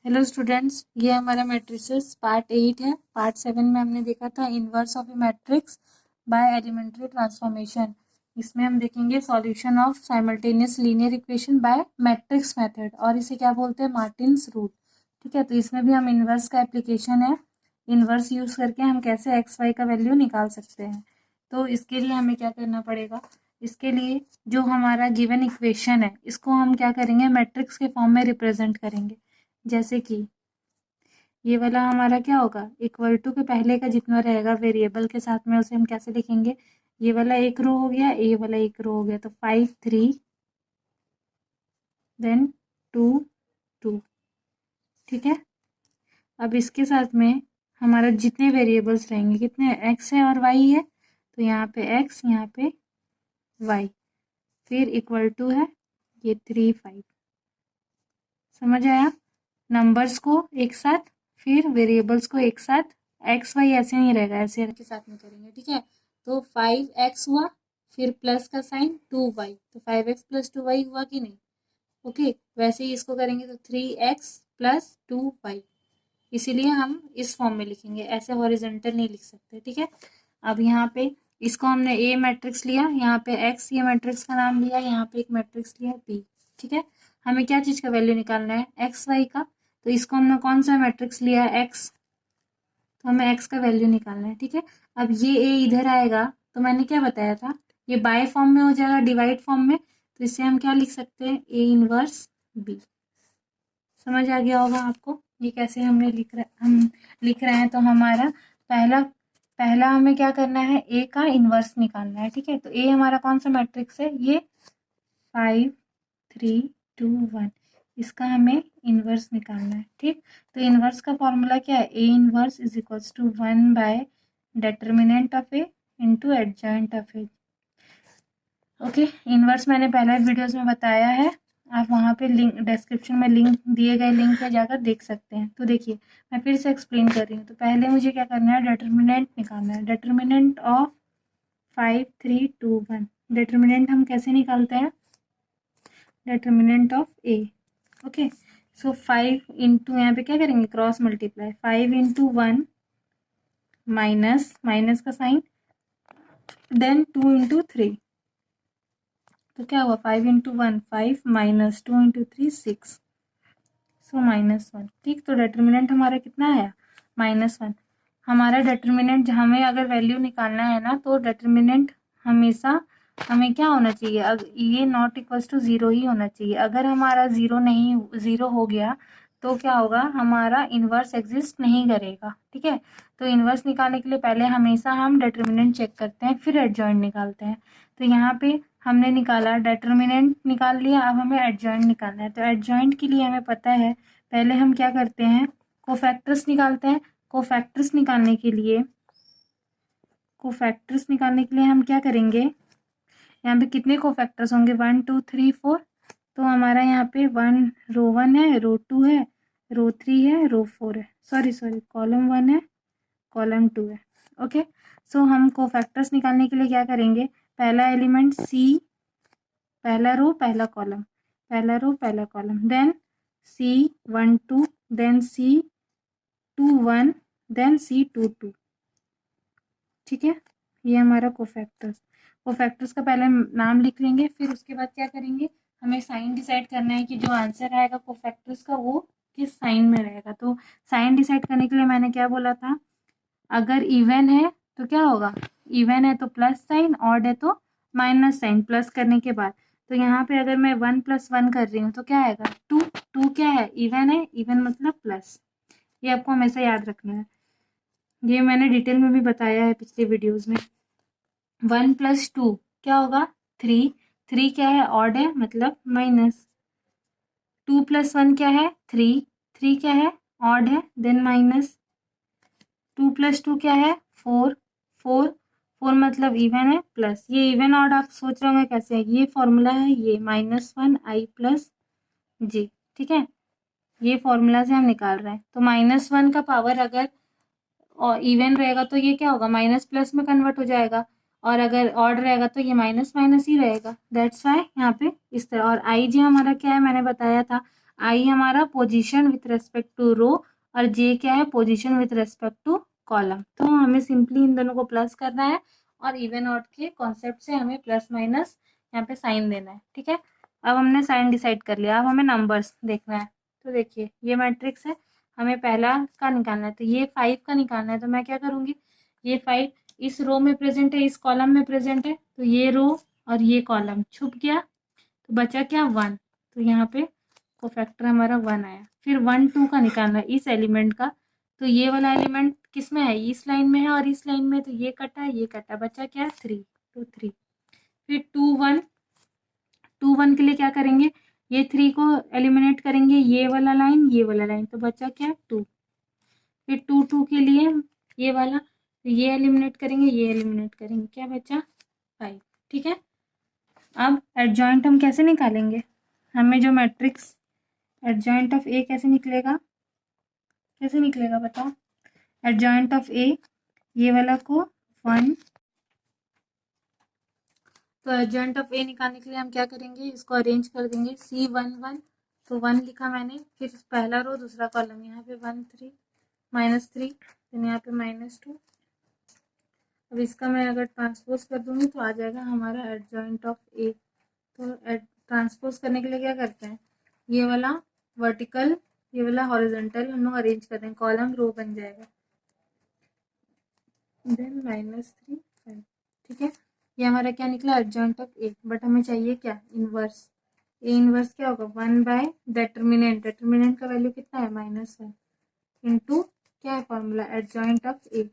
Hello students, ये हमारा matrices part 8 है। पार्ट 7 में हमने देखा था inverse of a matrix by elementary transformation. इसमें हम देखेंगे solution of simultaneous linear equation by matrix method, और इसे क्या बोलते हैं, मार्टिन्स रूल। ठीक है, तो इसमें भी हम इन्वर्स का एप्लीकेशन है। इन्वर्स यूज करके हम कैसे एक्स वाई का वैल्यू निकाल सकते हैं। तो इसके लिए हमें क्या करना पड़ेगा, इसके लिए जो हमारा गिवन इक्वेशन है इसको हम क्या करेंगे, मैट्रिक्स के फॉर्म में रिप्रेजेंट करेंगे। जैसे कि ये वाला हमारा क्या होगा, इक्वल टू के पहले का जितना रहेगा वेरिएबल के साथ में उसे हम कैसे लिखेंगे। ये वाला एक रो हो गया, ये वाला एक रो हो गया, तो 5 3 देन 2 2। ठीक है, अब इसके साथ में हमारा जितने वेरिएबल्स रहेंगे, कितने, एक्स है और वाई है, तो यहाँ पे एक्स, यहाँ पे वाई, फिर इक्वल टू है ये 3 5। समझ आया, नंबर्स को एक साथ, फिर वेरिएबल्स को एक साथ, एक्स वाई ऐसे नहीं रहेगा, ऐसे के साथ में करेंगे। ठीक है, तो 5x हुआ, फिर प्लस का साइन 2y, तो 5x प्लस 2y हुआ कि नहीं। ओके, वैसे ही इसको करेंगे तो 3x प्लस 2y, इसीलिए हम इस फॉर्म में लिखेंगे, ऐसे हॉरिजॉन्टल नहीं लिख सकते। ठीक है, अब यहाँ पे इसको हमने ए मैट्रिक्स लिया, यहाँ पे एक्स ये मैट्रिक्स का नाम लिया, यहाँ पे एक मैट्रिक्स लिया बी। ठीक है, हमें क्या चीज़ का वैल्यू निकालना है, एक्स वाई का। तो इसको हमने कौन सा मैट्रिक्स लिया है, एक्स, तो हमें एक्स का वैल्यू निकालना है। ठीक है, अब ये ए इधर आएगा, तो मैंने क्या बताया था, ये बाय फॉर्म में हो जाएगा, डिवाइड फॉर्म में, तो इसे हम क्या लिख सकते हैं, ए इनवर्स बी। समझ आ गया होगा आपको ये कैसे हम लिख रहे हैं। तो हमारा पहला पहला हमें क्या करना है, ए का इनवर्स निकालना है। ठीक है, तो ए हमारा कौन सा मैट्रिक्स है, ये 5 3 2 1, इसका हमें इनवर्स निकालना है। ठीक, तो इनवर्स का फॉर्मूला क्या है, A inverse is equals to 1 by determinant of A into adjoint of A. Okay, inverse मैंने पहले वीडियोस में बताया है, आप वहाँ पे लिंक, डिस्क्रिप्शन में लिंक दिए गए लिंक पे जाकर देख सकते हैं। तो देखिए, मैं फिर से एक्सप्लेन कर रही हूँ। तो पहले मुझे क्या करना है, डिटर्मिनेंट निकालना है, डिटर्मिनेंट ऑफ 5 3 2 1। डिटर्मिनेंट हम कैसे निकालते हैं, determinant of A. Okay, so 5 into, यहाँ पे क्या करेंगे, cross multiply, 5 into 1 minus, minus का साइन, देन 2 इंटू 3, तो क्या हुआ, 5 इंटू 1 5 माइनस 2 इंटू 3 6, सो -1। ठीक, तो डिटर्मिनेंट हमारा कितना आया, -1। हमारा डिटर्मिनेंट, हमें अगर वैल्यू निकालना है ना, तो डिटर्मिनेंट हमेशा हमें क्या होना चाहिए, ये नॉट इक्वल्स टू 0 ही होना चाहिए। अगर हमारा 0 नहीं, 0 हो गया तो क्या होगा, हमारा इन्वर्स एग्जिस्ट नहीं करेगा। ठीक है, तो इन्वर्स निकालने के लिए पहले हमेशा हम डिटर्मिनेंट चेक करते हैं, फिर एडजॉइंट निकालते हैं। तो यहाँ पे हमने निकाला, डिटर्मिनेंट निकाल लिया, अब हमें एडजॉइंट निकालना है। तो एडजॉइंट के लिए हमें पता है, पहले हम क्या करते हैं, कोफैक्टर्स निकालते हैं। कोफैक्टर्स निकालने के लिए, कोफैक्टर्स निकालने के लिए हम क्या करेंगे, यहाँ पे कितने कोफैक्टर्स होंगे, 1 2 3 4। तो हमारा यहाँ पे रो 1 है, रो 2 है, रो 3 है, रो 4 है, सॉरी कॉलम 1 है, कॉलम 2 है। ओके, सो हम कोफैक्टर्स निकालने के लिए क्या करेंगे, पहला एलिमेंट सी, पहला रो पहला कॉलम, पहला रो पहला कॉलम, देन सी 1 2, देन सी 2 1, देन सी 2 2। ठीक है, ये हमारा कोफैक्टर्स। कोफैक्टर्स का पहले नाम लिख लेंगे, फिर उसके बाद क्या करेंगे, हमें साइन डिसाइड करना है कि जो आंसर आएगा कोफैक्टर्स का वो किस साइन में रहेगा। तो साइन डिसाइड करने के लिए मैंने क्या बोला था, अगर इवन है तो क्या होगा, इवन है तो प्लस साइन, ऑड है तो माइनस साइन, प्लस करने के बाद। तो यहाँ पे अगर मैं 1 + 1 कर रही हूँ तो क्या आएगा, 2। 2 क्या है, इवन है, इवन मतलब प्लस। ये आपको हमेशा याद रखना है, ये मैंने डिटेल में भी बताया है पिछले वीडियोस में। 1 + 2 क्या होगा, 3। 3 क्या है, ऑड है मतलब माइनस। 2 + 1 क्या है, 3। 3 क्या है, ऑड है, देन माइनस। 2 + 2 क्या है, 4। 4 4 मतलब इवन है, प्लस। ये इवन ऑड आप सोच रहे होंगे कैसे है, ये फॉर्मूला है, ये -1 i + j। ठीक है, ये फॉर्मूला से हम निकाल रहे हैं। तो -1 का पावर अगर और इवन रहेगा तो ये क्या होगा, माइनस प्लस में कन्वर्ट हो जाएगा, और अगर ऑड रहेगा तो ये माइनस माइनस ही रहेगा। दैट्स वाई यहाँ पे इस तरह। और आई जी हमारा क्या है, मैंने बताया था, आई हमारा position with respect to row और जे क्या है, position with respect to column. तो हमें सिंपली इन दोनों को प्लस करना है और इवन ऑड के कॉन्सेप्ट से हमें प्लस माइनस यहाँ पे साइन देना है। ठीक है, अब हमने साइन डिसाइड कर लिया, अब हमें नंबर्स देखना है। तो देखिए ये मैट्रिक्स है, हमें पहला का निकालना है, तो ये 5 का निकालना है। तो मैं क्या करूँगी, ये 5 इस रो में प्रेजेंट है, इस कॉलम में प्रेजेंट है, तो ये रो और ये कॉलम छुप गया, तो बचा क्या 1। तो यहाँ पे कोफैक्टर हमारा 1 आया। फिर 1 2 का निकालना है इस एलिमेंट का, तो ये वाला एलिमेंट किस में है, इस लाइन में है और इस लाइन में, तो ये कटा ये कटा, बचा क्या 3, तो 3। फिर 2 1 के लिए क्या करेंगे, ये 3 को एलिमिनेट करेंगे, ये वाला लाइन ये वाला लाइन, तो बचा क्या 2। फिर 2 2 के लिए ये वाला, तो ये एलिमिनेट करेंगे ये एलिमिनेट करेंगे, क्या बचा 5। ठीक है, अब एडजॉइंट हम कैसे निकालेंगे, हमें जो मैट्रिक्स एडजॉइंट ऑफ ए कैसे निकलेगा, कैसे निकलेगा बताओ। एडजॉइंट ऑफ ए, ये वाला को 1, तो एडजॉइंट ऑफ ए निकालने के लिए हम क्या करेंगे, इसको अरेंज कर देंगे C1 1, तो 1 लिखा मैंने, फिर पहला रो दूसरा कॉलम, यहाँ पे 1 3 -3, फिर यहाँ पे -2। अब इसका मैं अगर ट्रांसपोज कर दूंगी तो आ जाएगा हमारा एडजॉइंट ऑफ ए। तो ट्रांसपोज करने के लिए क्या करते हैं, ये वाला वर्टिकल ये वाला हॉरिजॉन्टल हम लोग अरेंज कर दें, कॉलम रो बन जाएगा, देन -3 5। ठीक है, ये हमारा क्या निकला एडजॉइंट ऑफ ए। बट हमें चाहिए क्या, इनवर्स। ए इनवर्स क्या होगा, 1 बाय डेटर्मिनेंट, डेटर्मिनेंट का वैल्यू कितना है -1 इंटू क्या है फॉर्मूला, एडजॉइंट ऑफ ए,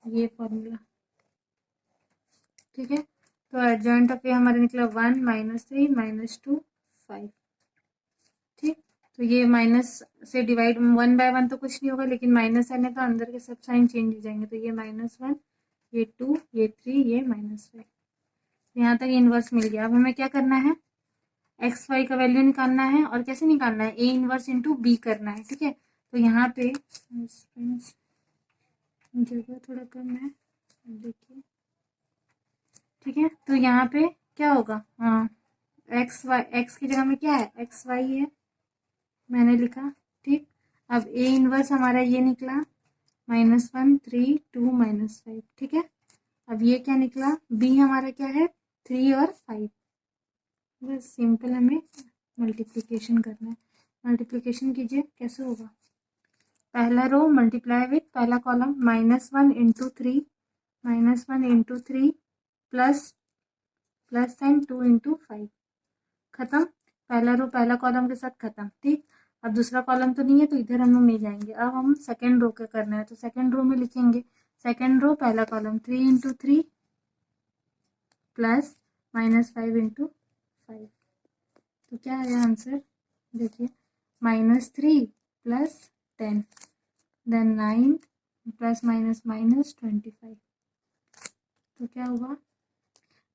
ये फॉर्मूला। ठीक है, तो एडजॉइंट ऑफ ए हमारा निकला 1 -3 -2 5। ठीक, तो ये माइनस से डिवाइड 1 बाय 1 तो कुछ नहीं होगा, लेकिन माइनस आने तो अंदर के सब साइन चेंज हो जाएंगे, तो ये -1 ये 2 ये 3 ये -5। यहाँ तक इनवर्स मिल गया। अब हमें क्या करना है, एक्स वाई का वैल्यू निकालना है, और कैसे निकालना है, ए इनवर्स इंटू बी करना है। ठीक है, तो यहाँ पे जगह थोड़ा कम है, देखिए। ठीक है, तो यहाँ पे क्या होगा, हाँ एक्स वाई, एक्स की जगह में क्या है एक्स वाई है, मैंने लिखा। ठीक, अब ए इनवर्स हमारा ये निकला -1 3 2 -5। ठीक है, अब ये क्या निकला, बी हमारा क्या है 3 और 5। बस सिंपल हमें मल्टीप्लिकेशन करना है। मल्टीप्लिकेशन कीजिए, कैसे होगा, पहला रो मल्टीप्लाई विथ पहला column, -1 into 3 -1 into 3 plus sign 2 into 5, खत्म। पहला रो पहला कॉलम के साथ खत्म। ठीक, अब दूसरा कॉलम तो नहीं है, तो इधर हम लोग नहीं जाएंगे। अब हम सेकेंड रो का करना है, तो सेकेंड रो में लिखेंगे, सेकेंड रो पहला कॉलम 3 इंटू 3 प्लस -5 इंटू 5, तो क्या आया आंसर, देखिए -3 प्लस 10 देन 9 प्लस माइनस 25, तो क्या होगा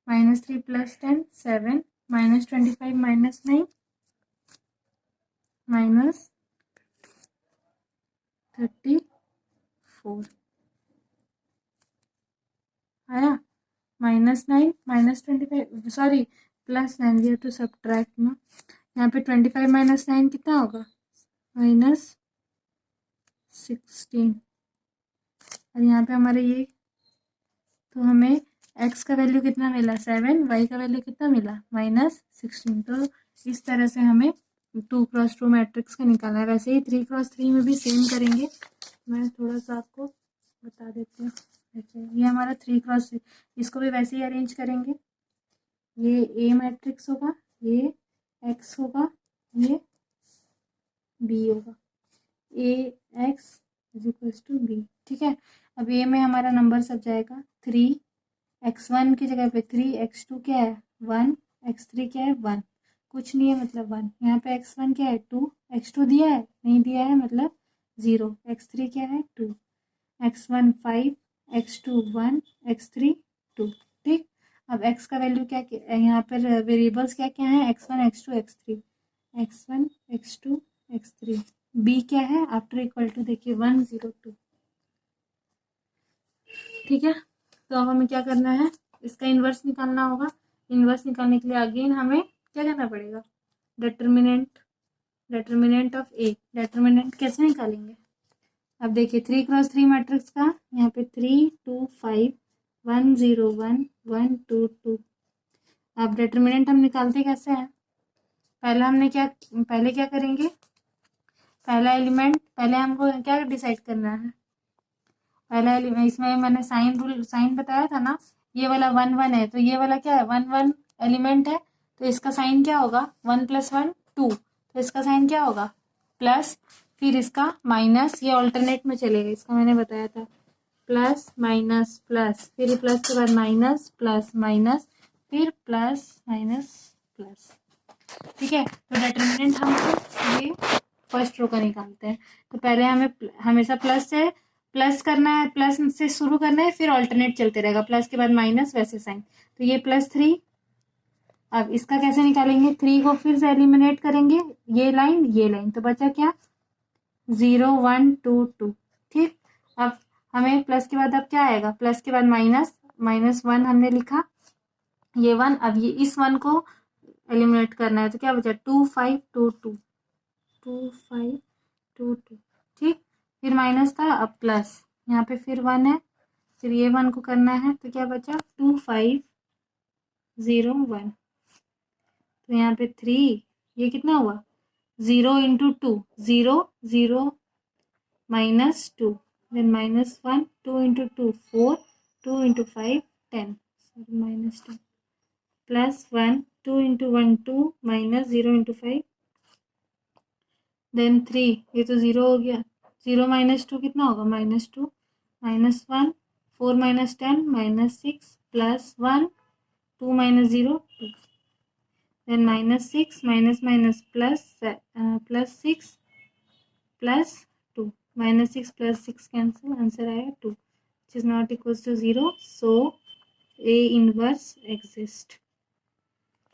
-3 प्लस 10 7 -25 -9 -34 आया, -9 -25 सॉरी +9, ये तो सब्ट्रैक्ट ना, यहाँ पे 25 -9 कितना होगा -16, और यहाँ पे हमारे ये, तो हमें x का वैल्यू कितना मिला 7, y का वैल्यू कितना मिला -16। तो इस तरह से हमें 2x2 मैट्रिक्स का निकालना है। वैसे ही 3x3 में भी सेम करेंगे, मैं थोड़ा सा आपको बता देती हूँ। ये हमारा 3x3, इसको भी वैसे ही अरेंज करेंगे, ये ए मैट्रिक्स होगा, ये x होगा, ये b होगा, AX = B। ठीक है, अब ए में हमारा नंबर सब जाएगा 3, x1 की जगह पे 3, x2 क्या है 1, x3 क्या है 1, कुछ नहीं है मतलब 1, यहाँ पे x1 क्या है 2, x2 दिया है नहीं दिया है मतलब 0, x3 क्या है 2, x1 5, x2 1, x3 2। ठीक, अब x का वैल्यू क्या यहाँ पर वेरिएबल्स क्या क्या है, x1 x2 x3, x1 x2 x3, b क्या है आफ्टर इक्वल टू, देखिए 1 0 2। ठीक है, तो अब हमें क्या करना है, इसका इन्वर्स निकालना होगा। इन्वर्स निकालने के लिए अगेन हमें क्या करना पड़ेगा, determinant determinant of A, determinant कैसे निकालेंगे? अब देखिए 3x3 मैट्रिक्स का यहाँ पे 3 2 5 1 0 1 1 2 2। अब डेटर्मिनेंट हम निकालते कैसे हैं? पहले क्या करेंगे? पहला एलिमेंट, पहले हमको क्या डिसाइड करना है? पहला एलिमेंट, इसमें मैंने साइन बताया था ना, ये वाला 1 1 है, तो ये वाला क्या है? 1 1 एलिमेंट है, तो इसका साइन क्या होगा? 1 + 1 2, तो इसका साइन क्या होगा? प्लस, फिर इसका माइनस, ये ऑल्टरनेट में चलेगा, इसका मैंने बताया था, प्लस माइनस प्लस, फिर प्लस के बाद माइनस प्लस माइनस, फिर प्लस माइनस प्लस। ठीक है, तो डिटरमिनेंट हमको ये फर्स्ट रो का निकालते हैं। तो पहले हमें हमेशा प्लस करना है, प्लस से शुरू करना है, फिर ऑल्टरनेट चलते रहेगा, प्लस के बाद माइनस, वैसे साइन। तो ये +3। अब इसका कैसे निकालेंगे? 3 को फिर से एलिमिनेट करेंगे, ये लाइन, तो बचा क्या? 0 1 2 2। ठीक, अब हमें प्लस के बाद अब क्या आएगा? प्लस के बाद -1 हमने लिखा, ये 1। अब ये इस 1 को एलिमिनेट करना है, तो क्या बचा? 2 5 2 2 2 5 2 2। ठीक, फिर माइनस था, अब प्लस, यहाँ पे फिर 1 है, फिर ये 1 को करना है, तो क्या बचा? 2 5 0 1। तो यहाँ पे 3, ये कितना हुआ? 0 × 2 0 0 -2, then -1 2 × 2 4 2 × 5 10, -10, +1 2 × 1 2 -0 × 5, देन 3, ये तो 0 हो गया, 0 -2 कितना होगा? -2 -1 4 -10 -6 +1 2 -0 2, then -6 +6 +2, -6 +6 कैंसिल, आंसर आया 2, which is not equals to 0, so A inverse exist.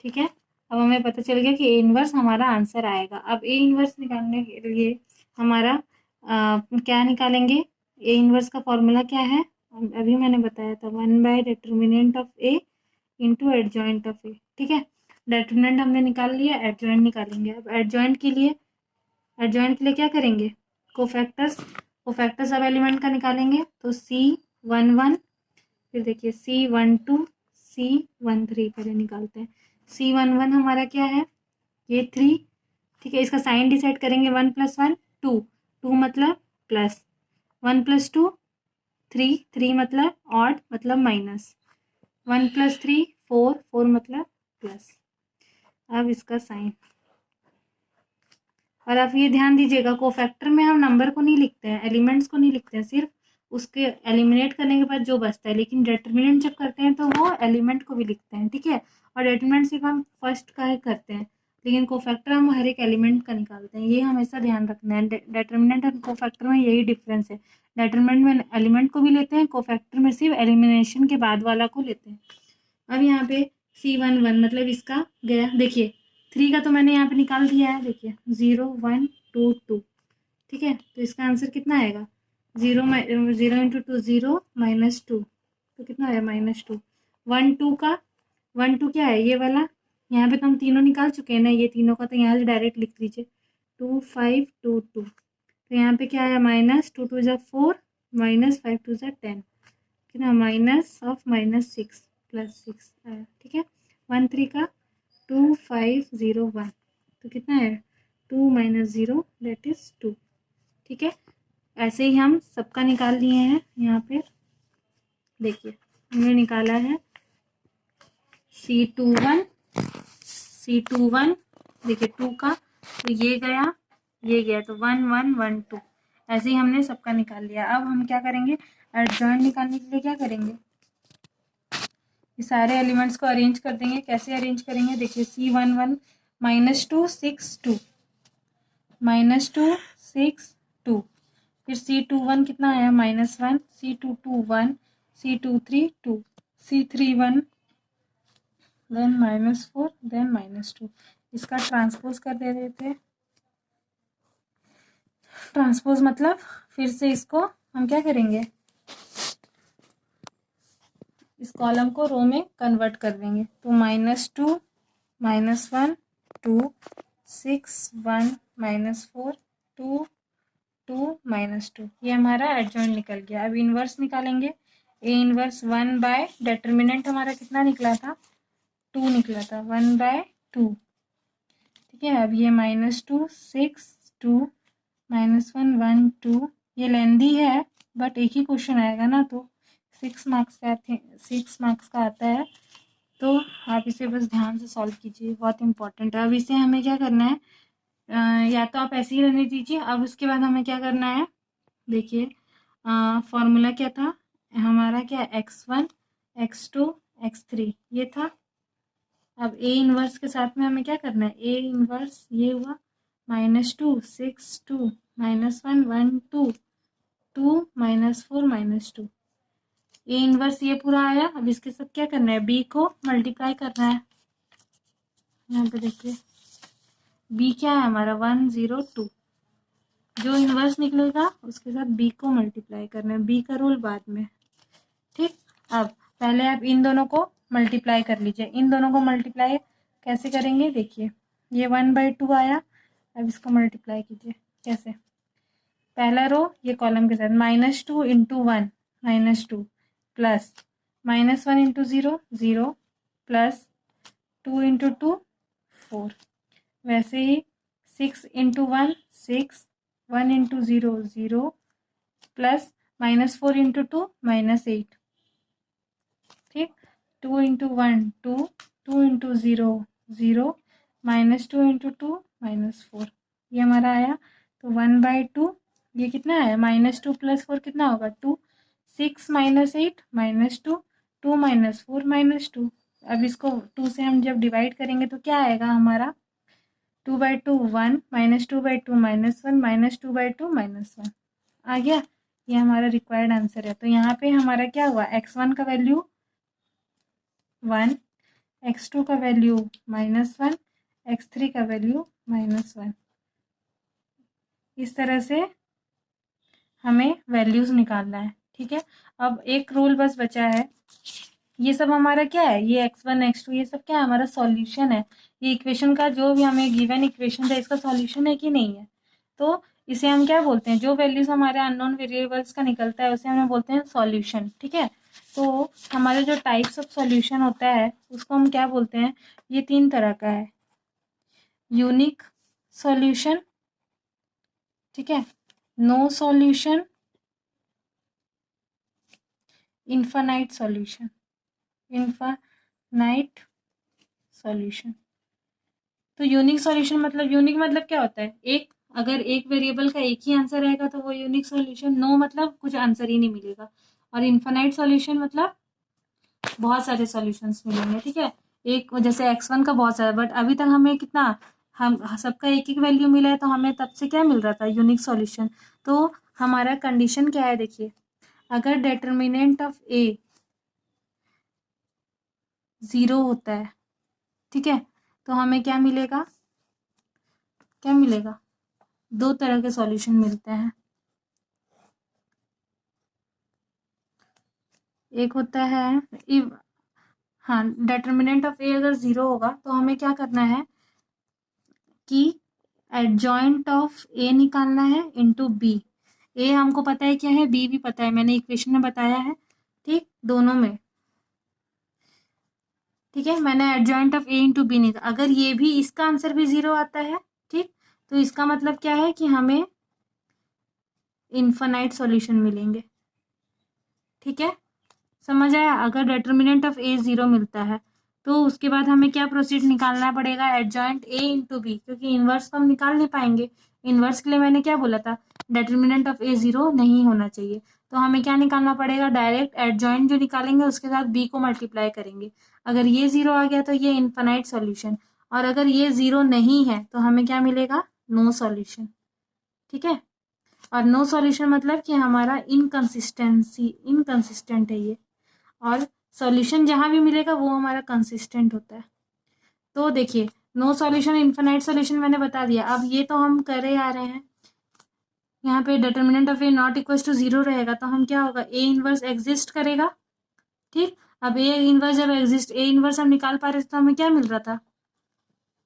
ठीक है, अब हमें पता चल गया कि A इनवर्स हमारा आंसर आएगा। अब A इनवर्स निकालने के लिए हमारा क्या निकालेंगे? A इनवर्स का फॉर्मूला क्या है? अभी मैंने बताया था, determinant of A into adjoint of A। ठीक है, डिटर्मिनेंट हमने निकाल लिया, एडजॉइंट निकालेंगे। अब एडजॉइंट के लिए क्या करेंगे? कोफैक्टर्स अब एलिमेंट का निकालेंगे, तो C11, फिर देखिए C12 C13 पहले निकालते हैं। C11 हमारा क्या है? ये 3। ठीक है, इसका साइन डिसाइड करेंगे, 1 + 1 2 2 मतलब प्लस, 1 + 2 3 3 मतलब ऑड, मतलब माइनस, 1 + 3 4 4 मतलब प्लस। अब इसका साइन, और आप ये ध्यान दीजिएगा, कोफैक्टर में हम नंबर को नहीं लिखते हैं, एलिमेंट्स को नहीं लिखते हैं, सिर्फ उसके एलिमिनेट करने के बाद जो बचता है। लेकिन डिटर्मिनेंट जब करते हैं तो वो एलिमेंट को भी लिखते हैं। ठीक है, और डिटर्मिनेंट सिर्फ हम फर्स्ट का ही करते हैं, लेकिन कोफैक्टर हम हर एक एलिमेंट का निकालते हैं। ये हमेशा ध्यान रखना है, डिटर्मिनेंट और कोफैक्टर में यही डिफरेंस है। डिटर्मिनेंट में एलिमेंट को भी लेते हैं, कोफैक्टर में सिर्फ एलिमिनेशन के बाद वाला को लेते हैं। अब यहाँ पे C11 मतलब इसका गया, देखिए 3 का तो मैंने यहाँ पे निकाल दिया है, देखिए 0 1 2 2। ठीक है, तो इसका आंसर कितना आएगा? 0 × 2 0 -2, तो कितना आया? -2। 1 2 का 1 2 क्या है? ये वाला, यहाँ पे तो हम तीनों निकाल चुके हैं ना, ये तीनों का, तो यहाँ से डायरेक्ट लिख लीजिए 2 5 2 2। तो यहाँ पे क्या आया? -2 2 = 4 -5 2 = 10, कितना? -6 +6 आया। ठीक है, 1 3 का 2 5 0 1, तो कितना है? 2 - 0 दैट इज 2। ठीक है, ऐसे ही हम सबका निकाल लिए हैं। यहाँ पे देखिए हमने निकाला है C21 देखिए 2 का, तो ये गया, तो 1 1 1 2, ऐसे ही हमने सबका निकाल लिया। अब हम क्या करेंगे? एडजॉइंट निकालने के लिए क्या करेंगे? ये सारे एलिमेंट्स को अरेंज कर देंगे। कैसे अरेंज करेंगे? देखिए C11 -2 6 2 -2 6 2, फिर C21 कितना आया? -1, C22 1, C23 2, C31 then -4 then -2। इसका ट्रांसपोज कर दे देते हैं। ट्रांसपोज मतलब फिर से इसको हम क्या करेंगे? इस कॉलम को रो में कन्वर्ट कर देंगे, तो -2 -1 2 6 1 -4 2 2 -2, ये हमारा एडजॉइंट निकल गया। अब इन्वर्स निकालेंगे। ए इन्वर्स 1 बाय डिटर्मिनेंट हमारा कितना निकला था, 2 निकला था, 1/2। ठीक है, अब ये -2 6 2 -1 1 2, ये लेंदी है बट एक ही क्वेश्चन आएगा ना, तो 6 मार्क्स का 6 मार्क्स का आता है, तो आप इसे बस ध्यान से सॉल्व कीजिए, बहुत इंपॉर्टेंट है। अब इसे हमें क्या करना है, या तो आप ऐसे ही रहने दीजिए। अब उसके बाद हमें क्या करना है, देखिए फॉर्मूला क्या था हमारा, क्या x1 x2 x3 ये था। अब ए इनवर्स के साथ में हमें क्या करना है, ए इनवर्स ये हुआ -2 6 2 -1 1 2 2 -4 -2, ए इनवर्स ये पूरा आया। अब इसके साथ क्या करना है, बी को मल्टीप्लाई करना है। यहाँ पे देखिए बी क्या है हमारा 1 0 2, जो इनवर्स निकलेगा उसके साथ बी को मल्टीप्लाई करना है, बी का रूल बाद में। ठीक, अब पहले आप इन दोनों को मल्टीप्लाई कर लीजिए। इन दोनों को मल्टीप्लाई कैसे करेंगे, देखिए ये 1/2 आया। अब इसको मल्टीप्लाई कीजिए कैसे, पहला रो ये कॉलम के साथ -2 × 1 -2 प्लस -1 × 0 0 प्लस 2 × 2 4, वैसे ही 6 × 1 6 1 × 0 0 प्लस -4 × 2 -8। ठीक, 2 × 1 2 2 × 0 0 -2 × 2 -4, ये हमारा आया। तो 1/2 ये कितना आया, -2 + 4 कितना होगा 2, 6 - 8 -2 2 - 4 -2। अब इसको 2 से हम जब डिवाइड करेंगे तो क्या आएगा हमारा, 2/2 1 -2/2 -1 -2/2 -1 आ गया। ये हमारा रिक्वायर्ड आंसर है। तो यहाँ पे हमारा क्या हुआ, x1 का वैल्यू 1, x2 का वैल्यू -1, x3 का वैल्यू -1। इस तरह से हमें वैल्यूज निकालना है। ठीक है, अब एक रूल बस बचा है। ये सब हमारा क्या है, ये x1 x2 ये सब क्या है, हमारा सॉल्यूशन है। ये इक्वेशन का जो भी हमें गिवन इक्वेशन था इसका सॉल्यूशन है कि नहीं है, तो इसे हम क्या बोलते हैं, जो वैल्यूज हमारे अननोन वेरिएबल्स का निकलता है उसे हम बोलते हैं सॉल्यूशन। ठीक है, तो हमारे जो टाइप्स ऑफ सॉल्यूशन होता है उसको हम क्या बोलते हैं, ये 3 तरह का है, यूनिक सॉल्यूशन, ठीक है, no solution, infinite solution, infinite solution. तो यूनिक सॉल्यूशन मतलब क्या होता है, एक अगर एक वेरिएबल का एक ही आंसर रहेगा तो वो यूनिक सॉल्यूशन। नो मतलब कुछ आंसर ही नहीं मिलेगा। और इनफाइनाइट सॉल्यूशन मतलब बहुत सारे सॉल्यूशंस मिलेंगे। ठीक है, एक जैसे x1 का बहुत सारा, बट अभी तक हमें कितना, हम सबका एक एक वैल्यू मिला है, तो हमें तब से क्या मिल रहा था, यूनिक सॉल्यूशन। तो हमारा कंडीशन क्या है, देखिए अगर डिटर्मिनेंट ऑफ ए 0 होता है, ठीक है, तो हमें क्या मिलेगा, क्या मिलेगा, 2 तरह के सॉल्यूशन मिलते हैं। एक होता है हाँ, डिटर्मिनेंट ऑफ ए अगर 0 होगा तो हमें क्या करना है कि एडजॉइंट ऑफ ए निकालना है इनटू बी। ए हमको पता है क्या है, बी भी पता है, मैंने इक्वेशन में बताया है। ठीक, दोनों में, ठीक है, मैंने adjoint of A into B निकाला। अगर ये भी इसका आंसर भी 0 आता है, ठीक, तो इसका मतलब क्या है कि हमें इनफाइनाइट सॉल्यूशन मिलेंगे। ठीक है, समझ आया। अगर डिटर्मिनेंट ऑफ ए 0 मिलता है तो उसके बाद हमें क्या प्रोसीड निकालना पड़ेगा, एडजॉइंट ए इंटू बी, क्योंकि इनवर्स तो हम निकाल नहीं पाएंगे। इनवर्स के लिए मैंने क्या बोला था, डिटर्मिनेंट ऑफ ए 0 नहीं होना चाहिए, तो हमें क्या निकालना पड़ेगा, डायरेक्ट एडजॉइंट जो निकालेंगे उसके साथ बी को मल्टीप्लाई करेंगे। अगर ये 0 आ गया तो ये इनफाइनाइट सॉल्यूशन, और अगर ये 0 नहीं है तो हमें क्या मिलेगा, नो सॉल्यूशन। ठीक है, और नो सॉल्यूशन मतलब कि हमारा इनकंसिस्टेंट है ये, और सॉल्यूशन जहां भी मिलेगा वो हमारा कंसिस्टेंट होता है। तो देखिए नो सॉल्यूशन, इनफाइनाइट सॉल्यूशन मैंने बता दिया। अब ये तो हम करे आ रहे हैं, यहाँ पे determinant of A not equal to 0 रहेगा तो हम क्या होगा, ए इनवर्स एग्जिस्ट करेगा। ठीक, अब ए इनवर्स जब एग्जिस्ट, ए इनवर्स हम निकाल पा रहे थे तो हमें क्या मिल रहा था,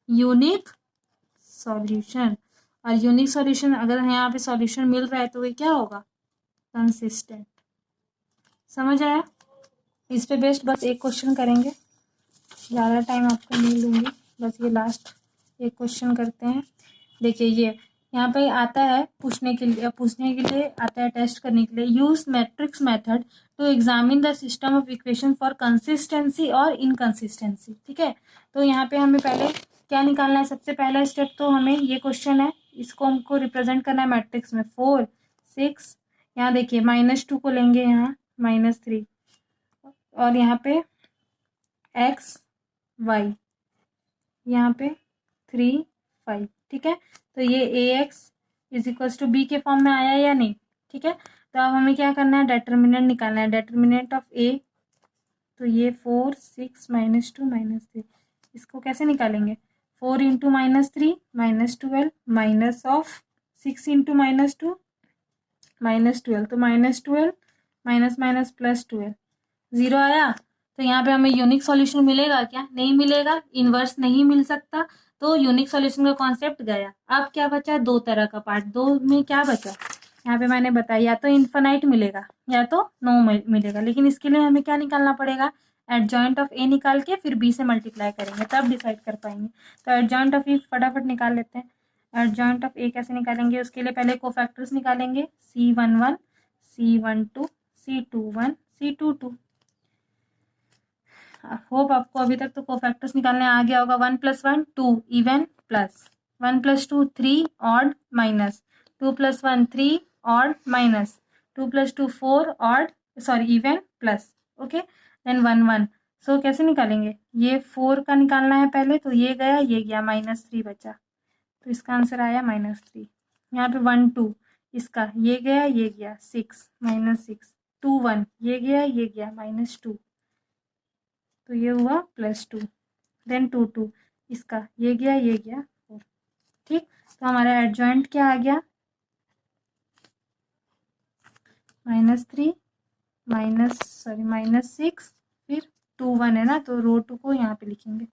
यूनिक सॉल्यूशन। और यूनिक सॉल्यूशन अगर यहाँ पे सॉल्यूशन मिल रहा है तो ये क्या होगा, कंसिस्टेंट। समझ आया। इस पे बेस्ट बस एक क्वेश्चन करेंगे, ज़्यादा टाइम आपको नहीं लूँगी, बस ये लास्ट एक क्वेश्चन करते हैं। देखिए ये यहाँ पे आता है पूछने के लिए आता है, टेस्ट करने के लिए। Use matrix method to examine the system of equation for consistency और इनकंसिस्टेंसी। ठीक है, तो यहाँ पे हमें पहले क्या निकालना है, सबसे पहला स्टेप तो हमें ये क्वेश्चन है, इसको हमको रिप्रेजेंट करना है मैट्रिक्स में। 4 6, यहाँ देखिए -2 को लेंगे, यहाँ -3, और यहाँ पे x y, यहाँ पे 3 5। ठीक है, तो ये ax इज टू बी के फॉर्म में आया या नहीं। ठीक है, तो अब हमें क्या करना है, डिटर्मिनेंट निकालना है, डिटर्मिनेंट ऑफ a। तो ये 4 6 -2 -3, इसको कैसे निकालेंगे, 4 इंटू -3 -12 माइनस ऑफ 6 इंटू -2 -12, तो -12 माइनस माइनस +12, 0 आया। तो यहाँ पे हमें यूनिक सॉल्यूशन मिलेगा क्या, नहीं मिलेगा, इन्वर्स नहीं मिल सकता, तो यूनिक सॉल्यूशन का कॉन्सेप्ट गया। अब क्या बचा, दो तरह का पार्ट, दो में क्या बचा, यहाँ पे मैंने बताया या तो इन्फिनाइट मिलेगा या तो नो मिलेगा, लेकिन इसके लिए हमें क्या निकालना पड़ेगा, एडजॉइंट ऑफ ए निकाल के फिर बी से मल्टीप्लाई करेंगे, तब डिसाइड कर पाएंगे। तो एडजॉइंट ऑफ ए फटाफट निकाल लेते हैं। एडजॉइंट ऑफ ए कैसे निकालेंगे, उसके लिए पहले कोफैक्टर्स निकालेंगे, C11 C12 C21 C22। Hope आपको अभी तक तो कोफैक्टर्स निकालने आ गया होगा। 1 + 1 2 even, plus 1 + 2 3 odd, minus 2 + 1 3 odd, minus 2 + 2 4 odd, sorry even, plus. Okay, then 1 1। So कैसे निकालेंगे, ये 4 का निकालना है पहले, तो ये गया ये गया, -3 बचा, तो इसका आंसर आया -3। यहाँ पे 1 2, इसका ये गया ये गया, 6 -6, 2 1, ये गया ये गया, -2, तो ये हुआ +2, देन 2 2, इसका ये गया ये गया 4। ठीक, तो हमारा एडजॉइंट क्या आ गया, -3 -6, फिर 2 1 है ना, तो रो 2 को यहाँ पे लिखेंगे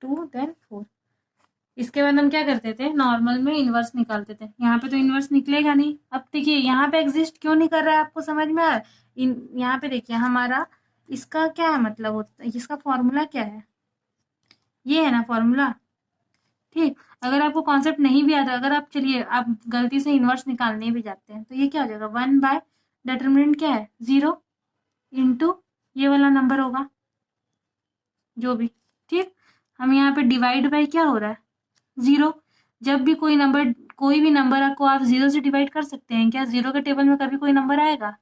2 देन 4। इसके बाद हम क्या करते थे, नॉर्मल में इन्वर्स निकालते थे, यहाँ पे तो इन्वर्स निकलेगा नहीं। अब देखिए यहाँ पे एग्जिस्ट क्यों नहीं कर रहा है, आपको समझ में आ रहा है, यहाँ पे देखिए हमारा इसका क्या है, मतलब होता है, इसका फॉर्मूला क्या है, ये है ना फॉर्मूला। ठीक, अगर आपको कॉन्सेप्ट नहीं भी आता, अगर आप चलिए आप गलती से इन्वर्स निकालने भी जाते हैं, तो ये क्या हो जाएगा, 1 बाय डिटरमिनेंट क्या है 0 इंटू ये वाला नंबर होगा जो भी। ठीक, हम यहाँ पे डिवाइड बाय क्या हो रहा है 0। जब भी कोई भी नंबर आपको आप 0 से डिवाइड कर सकते हैं क्या, 0 के टेबल में कभी कोई नंबर आएगा,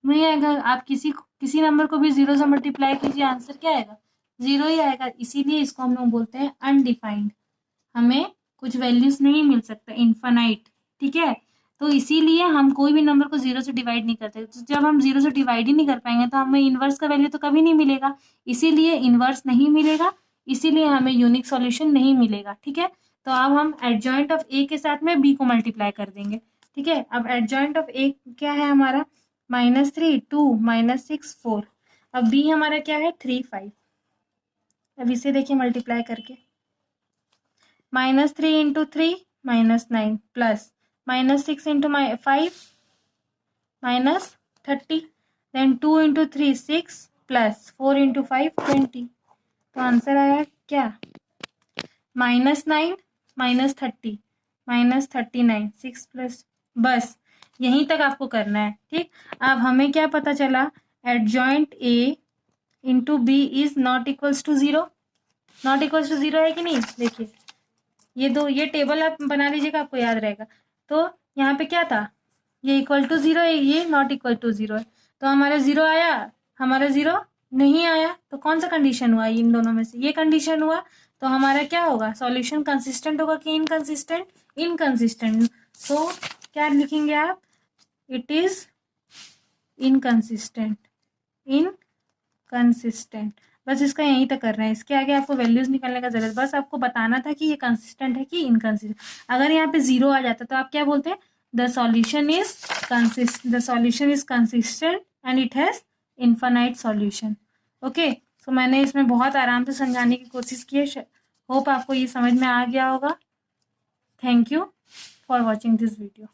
नहीं आएगा। आप किसी नंबर को भी 0 से मल्टीप्लाई कीजिए, आंसर क्या आएगा, 0 ही आएगा। इसीलिए इसको हम लोग बोलते हैं अनडिफाइंड, हमें कुछ वैल्यूज नहीं मिल सकता, इन्फिनाइट। ठीक है, तो इसीलिए हम कोई भी नंबर को 0 से डिवाइड नहीं करते, तो जब हम 0 से डिवाइड ही नहीं कर पाएंगे तो हमें इन्वर्स का वैल्यू तो कभी नहीं मिलेगा, इसीलिए इन्वर्स नहीं मिलेगा, इसीलिए हमें यूनिक सॉल्यूशन नहीं मिलेगा। ठीक है, तो अब हम एडजॉइंट ऑफ ए के साथ में बी को मल्टीप्लाई कर देंगे। ठीक है, अब एडजॉइंट ऑफ ए क्या है हमारा, -3 2 -6 4, अब बी हमारा क्या है 3 5। अब इसे देखिए मल्टीप्लाई करके, -3 into 3 -9, plus -6 into 5 -30, then 2 into 3 6, plus 4 into 5 20। तो आंसर आया क्या, -9 -30 -39, 6 प्लस, बस यहीं तक आपको करना है। ठीक, अब हमें क्या पता चला, adjoint A into B is not equals to 0, not equals to 0 है कि नहीं, देखिए ये टेबल आप बना लीजिएगा, आपको याद रहेगा। तो यहाँ पे क्या था, ये इक्वल टू 0 है, ये नॉट इक्वल टू 0 है, तो हमारा 0 आया, हमारा 0 नहीं आया, तो कौन सा कंडीशन हुआ, इन दोनों में से ये कंडीशन हुआ, तो हमारा क्या होगा, सॉल्यूशन कंसिस्टेंट होगा कि इनकंसिस्टेंट, इनकंसिस्टेंट। तो क्या लिखेंगे आप, इट इज इनकंसिस्टेंट, इनकंसिस्टेंट। बस इसका यहीं तक करना है, इसके आगे आपको वैल्यूज निकालने का जरूरत, बस आपको बताना था कि ये कंसिस्टेंट है कि इनकंसिस्टेंट। अगर यहाँ पे 0 आ जाता तो आप क्या बोलते हैं, the solution is consistent and it has infinite solution. Okay, तो मैंने इसमें बहुत आराम से समझाने की कोशिश की है, होप आपको ये समझ में आ गया होगा। Thank you for watching this video.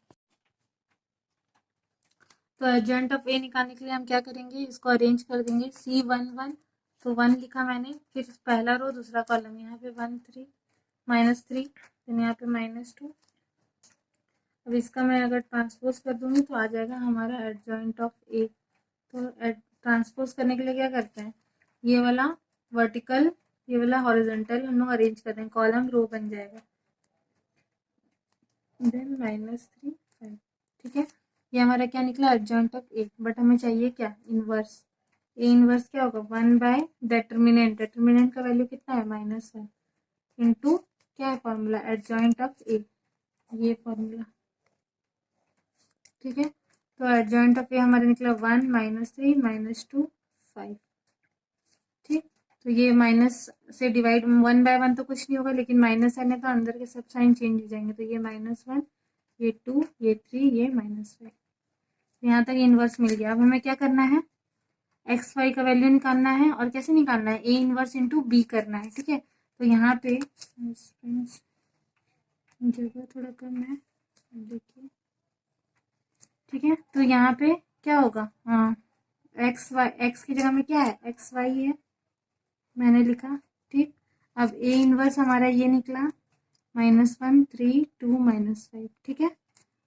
तो एडजॉइंट ऑफ ए निकालने के लिए हम क्या करेंगे, इसको अरेंज कर देंगे C11, तो 1 लिखा मैंने, फिर पहला रो दूसरा कॉलम, यहाँ पे 1 3 -3, फिर यहाँ पे -2। अब इसका मैं अगर ट्रांसपोज कर दूंगी तो आ जाएगा हमारा एडजॉइंट ऑफ ए। तो ट्रांसपोज करने के लिए क्या करते हैं, ये वाला वर्टिकल ये वाला हॉरिजॉन्टल हम लोग अरेंज कर रहे हैं, कॉलम रो बन जाएगा, देन -3 5। ठीक है, ये हमारा क्या निकला, एडजॉइंट ऑफ ए। बट हमें चाहिए क्या, इनवर्स। ए इनवर्स क्या होगा, 1 बाय डेटर्मिनेंट, डेटर्मिनेंट का वैल्यू कितना है -1 इंटू क्या है फॉर्मूला, एडजॉइंट ऑफ ए, ये फॉर्मूला। ठीक है, तो एडजॉइंट ऑफ ए हमारा निकला 1 -3 -2 5। ठीक, तो ये माइनस से डिवाइड 1 बाय 1 तो कुछ नहीं होगा, लेकिन माइनस आने तो अंदर के सब साइन चेंज हो जाएंगे, तो ये -1, ये 2, ये 3, ये -5। यहाँ तक इनवर्स मिल गया। अब हमें क्या करना है, एक्स वाई का वैल्यू निकालना है, और कैसे निकालना है, ए इनवर्स इंटू बी करना है। ठीक है, तो यहाँ पे जगह थोड़ा कम है, देखिए। ठीक है, तो यहाँ पे क्या होगा, हाँ एक्स वाई, एक्स की जगह में क्या है, एक्स वाई है, मैंने लिखा। ठीक, अब ए इनवर्स हमारा ये निकला -1 3 2 -5। ठीक है,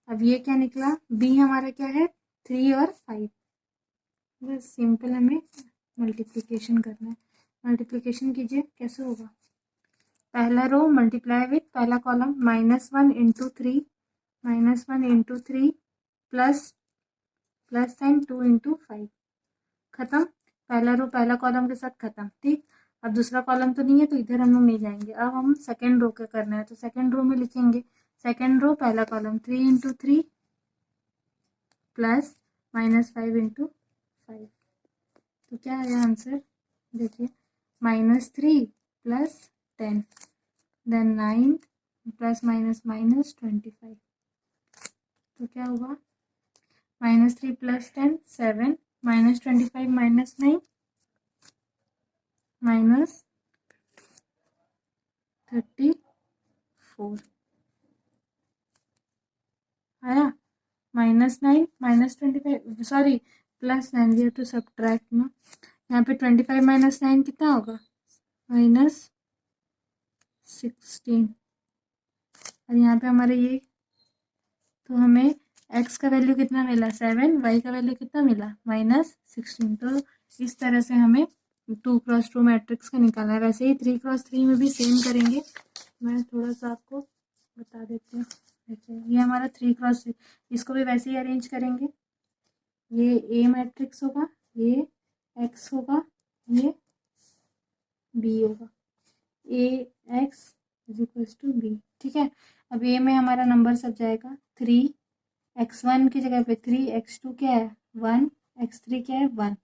अब ये क्या निकला, बी हमारा क्या है 3 और 5। बस सिंपल हमें मल्टीप्लिकेशन करना है। मल्टीप्लिकेशन कीजिए, कैसे होगा, पहला रो मल्टीप्लाई विथ पहला column, -1 into 3 -1 into 3 plus sign 2 into 5, खत्म। पहला रो पहला कॉलम के साथ खत्म। ठीक, अब दूसरा कॉलम तो नहीं है, तो इधर हम लोग नहीं जाएंगे। अब हम सेकेंड रो का करना है, तो सेकेंड रो में लिखेंगे, सेकेंड रो पहला कॉलम 3 इंटू 3 प्लस -5 इंटू 5, तो क्या आया आंसर, देखिए -3 प्लस 10, देन 9 प्लस माइनस 25, तो क्या होगा, -3 प्लस 10 7, -25 -9 -34 आया, -9 -25, sorry +9, we have to subtract ना। यहाँ पे 25 -9 कितना होगा, -16, और यहाँ पे हमारे ये, तो हमें x का वैल्यू कितना मिला 7, y का वैल्यू कितना मिला -16। तो इस तरह से हमें 2x2 मैट्रिक्स का निकालना है। वैसे ही 3x3 में भी सेम करेंगे, मैं थोड़ा सा आपको बता देती हूँ। देखिए ये हमारा 3x3, इसको भी वैसे ही अरेंज करेंगे, ये A मैट्रिक्स होगा, ये x होगा, ये B होगा, AX = B। ठीक है, अब A में हमारा नंबर सब जाएगा 3, x1 की जगह पे 3, x2 क्या है 1, x3 क्या है 1,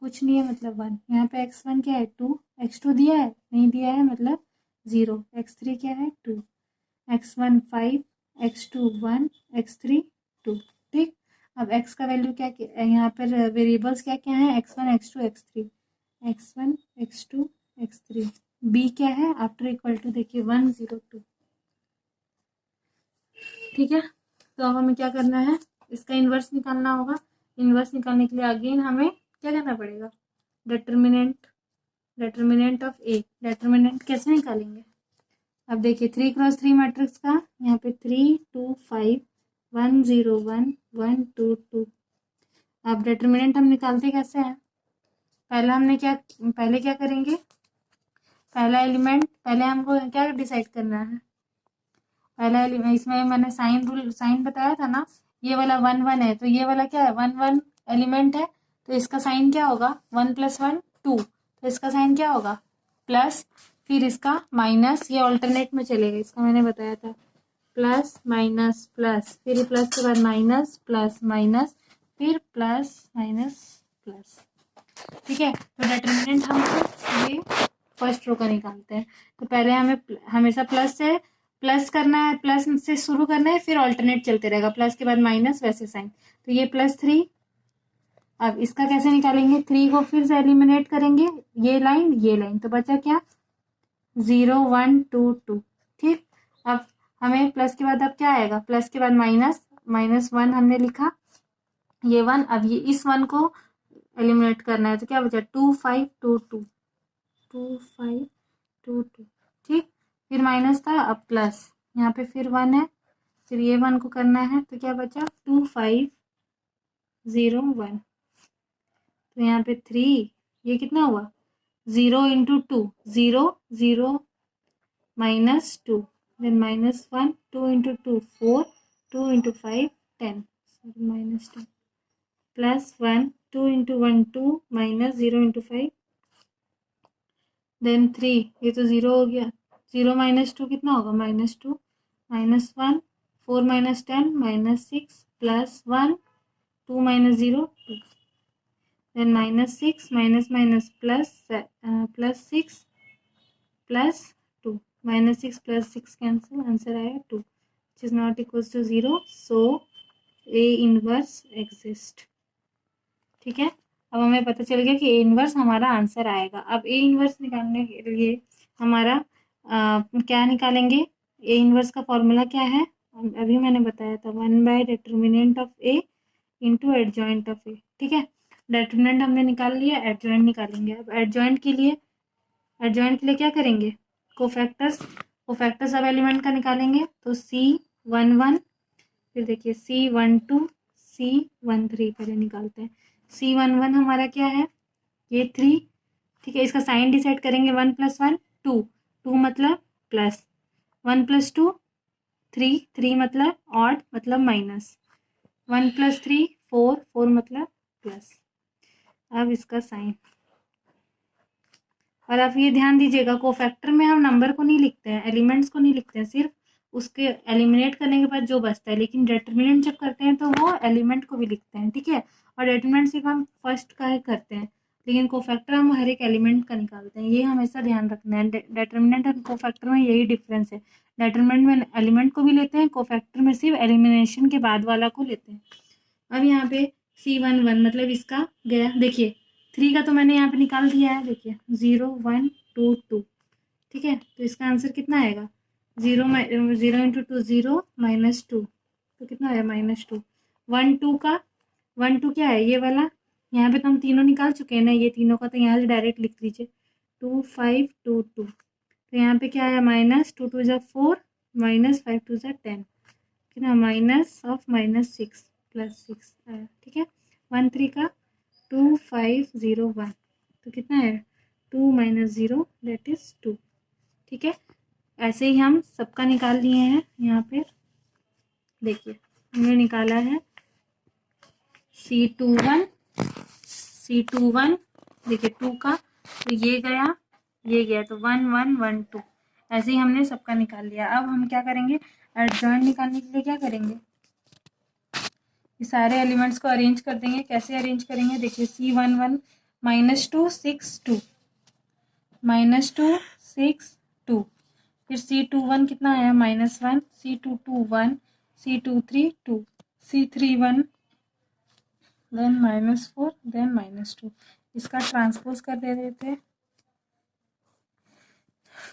कुछ नहीं है मतलब 1। यहाँ पे x1 क्या है 2, x2 दिया है नहीं दिया है मतलब 0, x3 क्या है 2, x1 5, x2 1, x3 2। ठीक, अब x का वैल्यू क्या यहाँ पर वेरिएबल्स क्या क्या है, x1 x2 x3, x1 x2 x3, b क्या है आफ्टर इक्वल टू, देखिए 1 0 2। ठीक है, तो अब हमें क्या करना है, इसका इन्वर्स निकालना होगा। इन्वर्स निकालने के लिए अगेन हमें क्या करना पड़ेगा, डेटर्मिनेंट ऑफ ए। डेटर्मिनेंट कैसे निकालेंगे, अब देखिए 3x3 मैट्रिक्स का, यहाँ पे 3 2 5 1 0 1 1 2 2। अब डेटर्मिनेंट हम निकालते कैसे हैं, पहले क्या करेंगे, पहला एलिमेंट, पहले हमको क्या डिसाइड करना है, पहला एलिमेंट, इसमें मैंने साइन बताया था ना, ये वाला 1 1 है, तो ये वाला क्या है 1 1 एलिमेंट है, तो इसका साइन क्या होगा 1 + 1 2, तो इसका साइन क्या होगा प्लस, फिर इसका माइनस, ये ऑल्टरनेट में चलेगा, इसका मैंने बताया था, प्लस माइनस प्लस, फिर प्लस के बाद माइनस प्लस माइनस, फिर प्लस माइनस प्लस। ठीक है, तो डिटरमिनेंट हम ये फर्स्ट रो का निकालते हैं। तो पहले हमें हमेशा प्लस करना है, प्लस से शुरू करना है, फिर ऑल्टरनेट चलते रहेगा, प्लस के बाद माइनस, वैसे साइन। तो ये +3, अब इसका कैसे निकालेंगे, 3 को फिर से एलिमिनेट करेंगे, ये लाइन, तो बचा क्या 0 1 2 2। ठीक, अब हमें प्लस के बाद अब क्या आएगा, प्लस के बाद माइनस, -1 हमने लिखा, ये 1, अब ये इस 1 को एलिमिनेट करना है तो क्या बचा 2 5 2 2 2 5 2 2, ठीक। फिर माइनस था, अब प्लस, यहाँ पे फिर 1 है, फिर ये 1 को करना है तो क्या बचा 2 5 0 1, तो यहाँ पे 3, ये कितना हुआ 0 into 2, 0 0 -2, then -1, 2 into 2 4, 2 into 5 10, -10, +1, 2 into 1 2, -0 into 5, then 3, ये तो 0 हो गया, 0 -2 कितना होगा -2, -1, 4 -10 -6, +1, 2 -0 2, then -6 minus +6 +2, -6 +6 कैंसिल, आंसर आया 2, which is not equals to 0, so A inverse exist. ठीक है, अब हमें पता चल गया कि A इनवर्स हमारा आंसर आएगा। अब A इनवर्स निकालने के लिए हमारा क्या निकालेंगे, A इनवर्स का फॉर्मूला क्या है, अभी मैंने बताया था determinant of A into adjoint of A। ठीक है, डिटर्मिनेंट हमने निकाल लिया, एडजॉइंट निकालेंगे। अब एडजॉइंट के लिए क्या करेंगे, कोफैक्टर्स अब एलिमेंट का निकालेंगे तो C11, फिर देखिए C12 C13 पहले निकालते हैं। C11 हमारा क्या है, ये 3, ठीक है, इसका साइन डिसाइड करेंगे, 1 + 1 2, 2 मतलब प्लस, 1 + 2 3, 3 मतलब ऑड मतलब माइनस, 1 + 3 4, 4 मतलब प्लस। अब इसका साइन, और आप ये ध्यान दीजिएगा कोफैक्टर में हम नंबर को नहीं लिखते हैं, एलिमेंट्स को नहीं लिखते हैं, सिर्फ उसके एलिमिनेट करने के बाद जो बचता है, लेकिन डिटर्मिनेंट जब करते हैं तो वो एलिमेंट को भी लिखते हैं। ठीक है, और डिटर्मिनेंट सिर्फ हम फर्स्ट का ही करते हैं, लेकिन कोफैक्टर हम हर एक एलिमेंट का निकालते हैं, ये हमेशा ध्यान रखना है। डिटर्मिनेंट और कोफैक्टर में यही डिफरेंस है, डिटर्मिनेंट में एलिमेंट को भी लेते हैं, कोफैक्टर में सिर्फ एलिमिनेशन के बाद वाला को लेते हैं। अब यहाँ पे C11 मतलब इसका गया, देखिए 3 का तो मैंने यहाँ पे निकाल दिया है, देखिए 0 1 2 2, ठीक है, तो इसका आंसर कितना आएगा 0 इंटू 2 0 -2, तो कितना आया -2। 1 2 का 1 2 क्या है ये वाला, यहाँ पे तो हम तीनों निकाल चुके हैं ना, ये तीनों का तो यहाँ से डायरेक्ट लिख लीजिए 2 5 2 2, तो यहाँ पे क्या आया -2 2 = 4 -5 2 = 10, कितना -6 +6 आया। ठीक है, 1 3 का 2 5 0 1, तो कितना है 2 -0 दैट इज 2। ठीक है, ऐसे ही हम सबका निकाल लिए हैं। यहाँ पे देखिए हमने निकाला है C21 देखिए 2 का, तो ये गया तो 1 1 1 2, ऐसे ही हमने सबका निकाल लिया। अब हम क्या करेंगे, एडजॉइंट निकालने के लिए क्या करेंगे, ये सारे एलिमेंट्स को अरेंज कर देंगे। कैसे अरेंज करेंगे, देखिए C11 -2 6 2 -2 6 2, फिर C21 कितना आया -1, C22 1, C23 2, C31 then -4 then -2। इसका ट्रांसपोज कर दे देते हैं,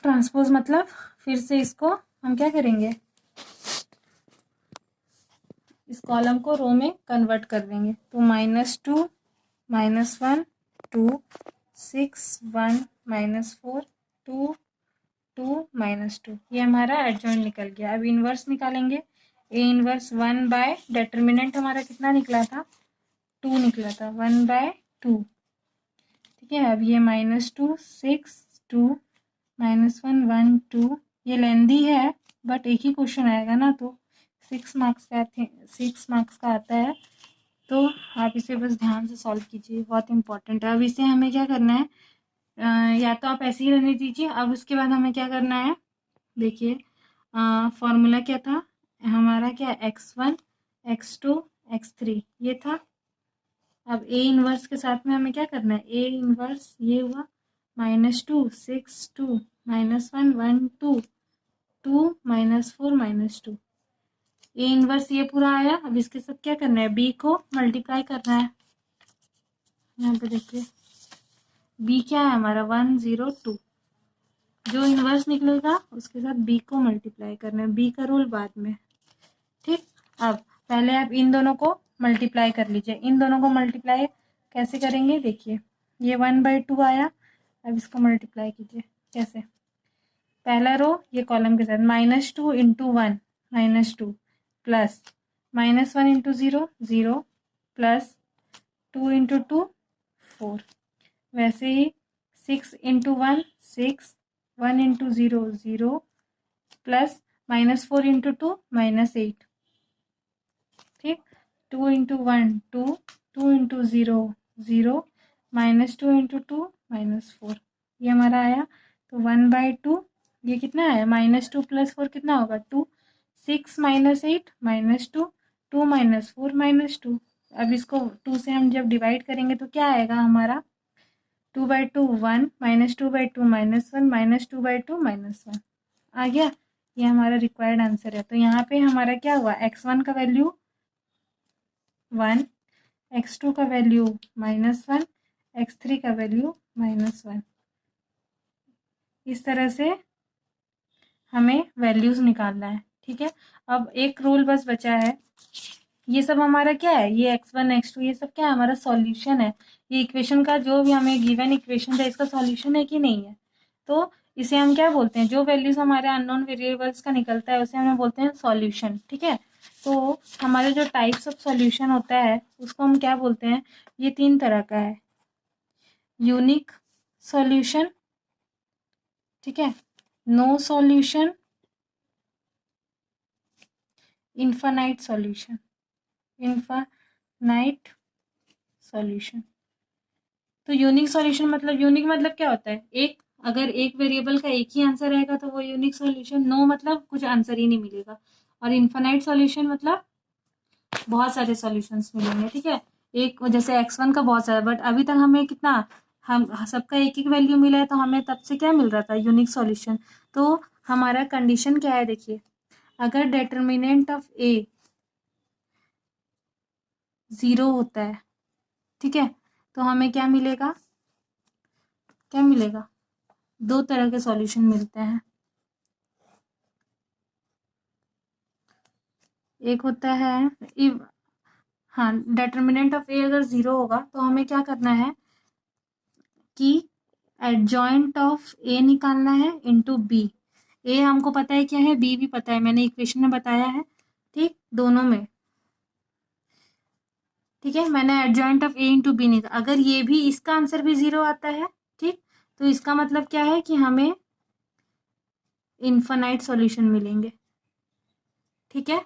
ट्रांसपोज मतलब फिर से इसको हम क्या करेंगे, इस कॉलम को रो में कन्वर्ट कर देंगे, तो -2 -1 2 6 1 -4 2 2 -2, ये हमारा एडजॉइंट निकल गया। अब इनवर्स निकालेंगे, A इनवर्स 1/, डिटर्मिनेंट हमारा कितना निकला था 2 निकला था, 1/2। ठीक है, अब ये -2 6 2 -1 1 2, ये लेंदी है बट एक ही क्वेश्चन आएगा ना, तो 6 मार्क्स का आता है, तो आप इसे बस ध्यान से सॉल्व कीजिए, बहुत इंपॉर्टेंट है। अब इसे हमें क्या करना है, या तो आप ऐसे ही रहने दीजिए। अब उसके बाद हमें क्या करना है, देखिए फॉर्मूला क्या था हमारा, क्या x1 x2 x3 ये था। अब A इनवर्स के साथ में हमें क्या करना है, A इनवर्स ये हुआ -2 6 2 -1 1 2 2 -4 -2, A इनवर्स ये पूरा आया। अब इसके साथ क्या करना है, B को मल्टीप्लाई करना है। यहाँ पे देखिए B क्या है हमारा 1 0 2, जो इन्वर्स निकलेगा उसके साथ बी को मल्टीप्लाई करना है, बी का रूल बाद में। ठीक, अब पहले आप इन दोनों को मल्टीप्लाई कर लीजिए। इन दोनों को मल्टीप्लाई कैसे करेंगे, देखिए ये 1/2 आया, अब इसको मल्टीप्लाई कीजिए। कैसे, पहला रो ये कॉलम के साथ -2 into 1 -2 plus -1 into 0 0 plus 2 into 2 4, वैसे ही 6 इंटू 1 6 1 इंटू 0 0 प्लस -4 इंटू 2 -8। ठीक, 2 इंटू 1 2 2 इंटू 0 0 -2 इंटू 2 -4, ये हमारा आया। तो 1/2 ये कितना आया, -2 + 4 कितना होगा 2, 6 - 8 -2 2 - 4 -2। अब इसको 2 से हम जब डिवाइड करेंगे तो क्या आएगा हमारा, 2/2 1 -2/2 -1 -2/2 -1 आ गया। ये हमारा रिक्वायर्ड आंसर है। तो यहाँ पे हमारा क्या हुआ, x1 का वैल्यू 1, x2 का वैल्यू -1, x3 का वैल्यू -1। इस तरह से हमें वैल्यूज निकालना है। ठीक है, अब एक रूल बस बचा है। ये सब हमारा क्या है, ये x1 x2 ये सब क्या है, हमारा सॉल्यूशन है। ये इक्वेशन का जो भी हमें गिवन इक्वेशन है इसका सॉल्यूशन है कि नहीं है। तो इसे हम क्या बोलते हैं, जो वैल्यूज हमारे अननोन वेरिएबल्स का निकलता है उसे हमें बोलते हैं सॉल्यूशन। ठीक है, तो हमारे जो टाइप्स ऑफ सॉल्यूशन होता है उसको हम क्या बोलते हैं, ये 3 तरह का है। यूनिक सॉल्यूशन, ठीक है, no solution, infinite solution. Infinite solution, तो यूनिक सॉल्यूशन मतलब, यूनिक मतलब क्या होता है, एक अगर एक वेरिएबल का एक ही आंसर रहेगा तो वो यूनिक सॉल्यूशन। नो मतलब कुछ आंसर ही नहीं मिलेगा। और इनफाइनाइट सॉल्यूशन मतलब बहुत सारे सॉल्यूशंस मिलेंगे। ठीक है, एक जैसे x1 का बहुत सारा, बट अभी तक हमें कितना, हम सबका एक एक वैल्यू मिला है तो हमें तब से क्या मिल रहा था, यूनिक सॉल्यूशन। तो हमारा कंडीशन क्या है, देखिए अगर डिटर्मिनेंट ऑफ ए 0 होता है, ठीक है, तो हमें क्या मिलेगा, क्या मिलेगा, 2 तरह के सॉल्यूशन मिलते हैं। एक होता है हाँ, डिटर्मिनेंट ऑफ ए अगर 0 होगा तो हमें क्या करना है कि एडजॉइंट ऑफ ए निकालना है इंटू बी। ए हमको पता है क्या है, बी भी पता है, मैंने इक्वेशन में बताया है। ठीक, दोनों में, ठीक है, मैंने adjoint of A into B निकाला। अगर ये भी, इसका आंसर भी 0 आता है, ठीक, तो इसका मतलब क्या है कि हमें इनफाइनाइट सॉल्यूशन मिलेंगे। ठीक है,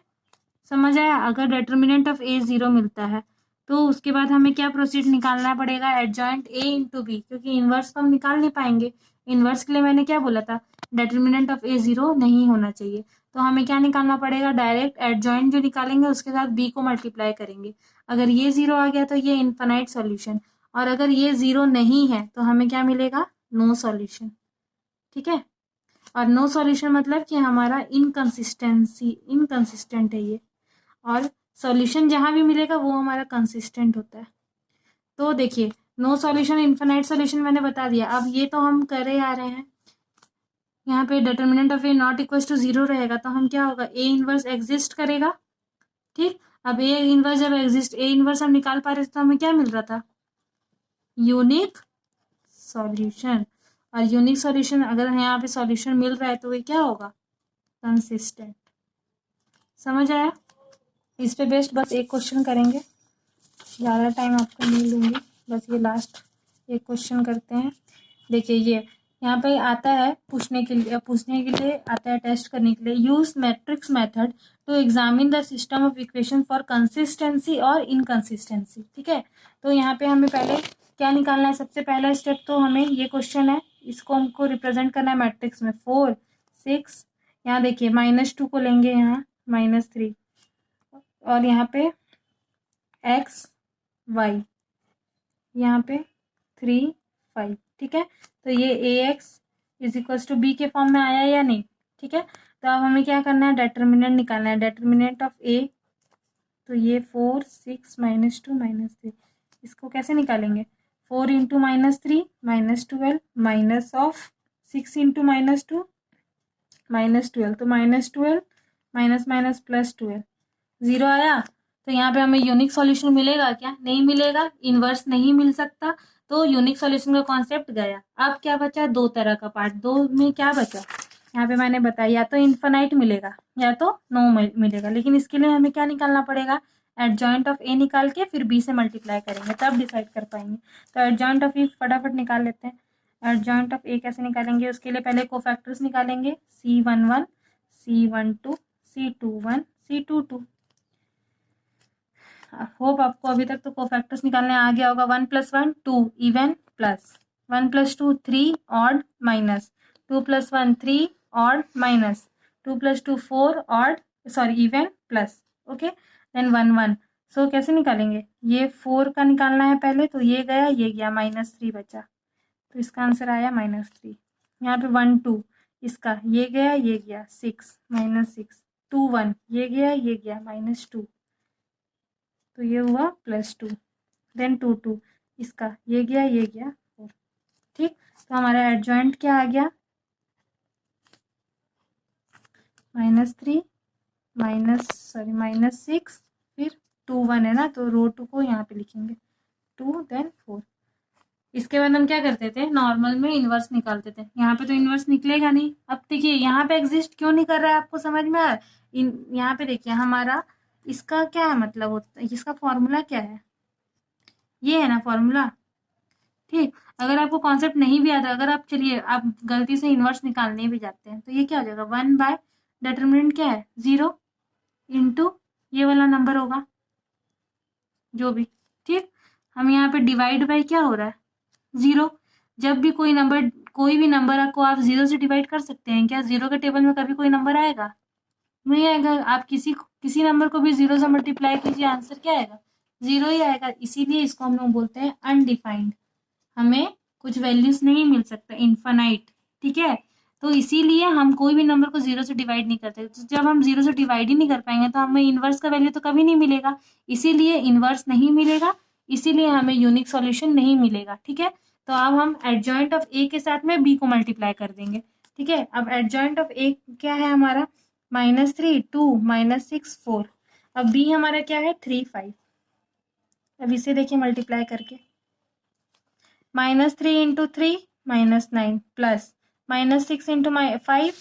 समझ आया। अगर डिटर्मिनेंट ऑफ ए 0 मिलता है तो उसके बाद हमें क्या प्रोसीड निकालना पड़ेगा, एडजॉइंट ए इंटू बी, क्योंकि इन्वर्स तो हम निकाल नहीं पाएंगे। इन्वर्स के लिए मैंने क्या बोला था, डिटर्मिनेंट ऑफ ए 0 नहीं होना चाहिए। तो हमें क्या निकालना पड़ेगा, डायरेक्ट एडजॉइंट जो निकालेंगे उसके साथ बी को मल्टीप्लाई करेंगे। अगर ये 0 आ गया तो ये इनफाइनाइट सॉल्यूशन, और अगर ये 0 नहीं है तो हमें क्या मिलेगा, नो सॉल्यूशन। ठीक है, और नो सॉल्यूशन मतलब कि हमारा इनकंसिस्टेंट है ये, और सॉल्यूशन जहां भी मिलेगा वो हमारा कंसिस्टेंट होता है। तो देखिए, नो सॉल्यूशन, इनफाइनाइट सॉल्यूशन मैंने बता दिया। अब ये तो हम करे आ रहे हैं, यहाँ पे determinant of A not equal to 0 रहेगा तो हम क्या होगा, ए इनवर्स एग्जिस्ट करेगा। ठीक, अब ए इनवर्स जब एग्जिस्ट, ए इनवर्स हम निकाल पा रहे थे तो हमें क्या मिल रहा था, यूनिक सॉल्यूशन। और यूनिक सॉल्यूशन अगर यहाँ पे सॉल्यूशन मिल रहा है तो ये क्या होगा, कंसिस्टेंट। समझ आया। इस पे बेस्ड बस एक क्वेश्चन करेंगे, ज़्यादा टाइम आपको नहीं लूँगी, बस ये लास्ट एक क्वेश्चन करते हैं। देखिए ये यहाँ पे आता है पूछने के लिए आता है, टेस्ट करने के लिए, use matrix method to examine the system of equation for consistency और इनकंसिस्टेंसी। ठीक है, तो यहाँ पे हमें पहले क्या निकालना है, सबसे पहला स्टेप तो हमें ये क्वेश्चन है, इसको हमको रिप्रेजेंट करना है मैट्रिक्स में, 4 6, यहाँ देखिए -2 को लेंगे, यहाँ -3, और यहाँ पे x y, यहाँ पे 3 5। ठीक है, तो ये ax is equals to B के फॉर्म में आया या नहीं। ठीक है, तो अब हमें क्या करना है, डिटर्मिनेंट निकालना है, डिटर्मिनेंट ऑफ a, तो ये 4 6 -2 -3, इसको कैसे निकालेंगे, 4 इंटू -3 -12 माइनस ऑफ 6 इंटू -2 -12, तो -12 माइनस प्लस 12 0 आया। तो यहाँ पे हमें यूनिक सॉल्यूशन मिलेगा क्या? नहीं मिलेगा, इन्वर्स नहीं मिल सकता, तो यूनिक सॉल्यूशन का कॉन्सेप्ट गया। अब क्या बचा? दो तरह का पार्ट। दो में क्या बचा? यहाँ पे मैंने बताया या तो इन्फिनाइट मिलेगा या तो नो मिलेगा, लेकिन इसके लिए हमें क्या निकालना पड़ेगा? एडजॉइंट ऑफ ए निकाल के फिर बी से मल्टीप्लाई करेंगे, तब डिसाइड कर पाएंगे। तो एडजॉइंट ऑफ ए फटाफट निकाल लेते हैं। एडजॉइंट ऑफ ए कैसे निकालेंगे? उसके लिए पहले कोफैक्टर्स निकालेंगे, C11 C12 C21 C22। Hope आपको अभी तक तो कोफैक्टर्स निकालने आ गया होगा। 1 + 1 2 even plus 1 + 2 3 odd minus 2 + 1 3 odd minus 2 + 2 4 odd even plus. Okay, then 1 1। So कैसे निकालेंगे? ये 4 का निकालना है पहले, तो ये गया ये गया, -3 बचा, तो इसका आंसर आया -3। यहाँ पे 1 2 इसका ये गया ये गया 6 -6 2 1 ये गया ये गया -2, तो ये हुआ +2। देन 2 2 इसका ये गया ये गया 4। ठीक, तो हमारा एडजॉइंट क्या आ गया? -3 -6 फिर 2 1 है ना, तो रो 2 को यहाँ पे लिखेंगे 2 देन 4। इसके बाद हम क्या करते थे? नॉर्मल में इन्वर्स निकालते थे। यहाँ पे तो इन्वर्स निकलेगा नहीं। अब देखिए यहाँ पे एग्जिस्ट क्यों नहीं कर रहा है, आपको समझ में आ? यहाँ पे देखिए हमारा इसका क्या है मतलब होता है, इसका फॉर्मूला क्या है? ये है ना फॉर्मूला। ठीक, अगर आपको कॉन्सेप्ट नहीं भी आता, अगर आप चलिए आप गलती से इन्वर्स निकालने भी जाते हैं, तो ये क्या हो जाएगा? 1 बाय डिटर्मिनेंट क्या है? 0 इंटू ये वाला नंबर होगा जो भी। ठीक, हम यहाँ पे डिवाइड बाय क्या हो रहा है? 0। जब भी कोई भी नंबर को आप 0 से डिवाइड कर सकते हैं क्या? 0 के टेबल में कभी कोई नंबर आएगा? नहीं आएगा। आप किसी नंबर को भी 0 से मल्टीप्लाई कीजिए, आंसर क्या आएगा? 0 ही आएगा। इसीलिए इसको हम लोग बोलते हैं अनडिफाइंड। हमें कुछ वैल्यूज नहीं मिल सकता, इन्फिनाइट। ठीक है, तो इसीलिए हम कोई भी नंबर को 0 से डिवाइड नहीं करते। तो जब हम 0 से डिवाइड ही नहीं कर पाएंगे तो हमें इन्वर्स का वैल्यू तो कभी नहीं मिलेगा। इसीलिए इन्वर्स नहीं मिलेगा, इसीलिए हमें यूनिक सॉल्यूशन नहीं मिलेगा। ठीक है, तो अब हम एडजॉइंट ऑफ ए के साथ में बी को मल्टीप्लाई कर देंगे। ठीक है, अब एडजॉइंट ऑफ ए क्या है हमारा? -3 2 -6 4। अब बी हमारा क्या है? 3 5। अब इसे देखिए मल्टीप्लाई करके, -3 into 3 -9 plus -6 into 5